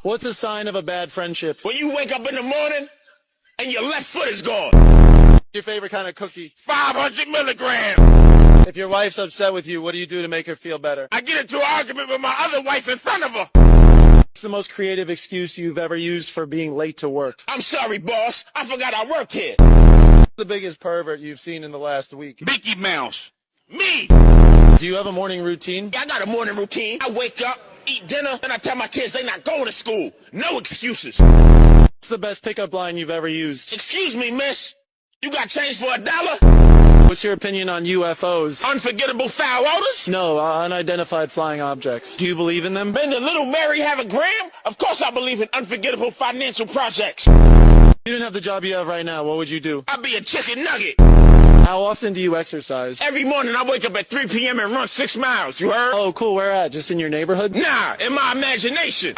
What's a sign of a bad friendship? When you wake up in the morning and your left foot is gone. Your favorite kind of cookie? 500 milligrams. If your wife's upset with you, what do you do to make her feel better? I get into an argument with my other wife in front of her. What's the most creative excuse you've ever used for being late to work? I'm sorry, boss. I forgot I worked here. What's the biggest pervert you've seen in the last week? Mickey Mouse. Me. Do you have a morning routine? Yeah, I got a morning routine. I wake up, eat dinner, and I tell my kids they not going to school. No excuses. What's the best pickup line you've ever used? Excuse me, miss. You got change for $1? What's your opinion on UFOs? Unforgettable foul odors? No, unidentified flying objects. Do you believe in them? Been to Little Mary have a gram? Of course I believe in unforgettable financial projects. If you didn't have the job you have right now, what would you do? I'd be a chicken nugget. How often do you exercise? Every morning I wake up at 3 p.m. and run 6 miles, you heard? Oh, cool. Where at? Just in your neighborhood? Nah, in my imagination.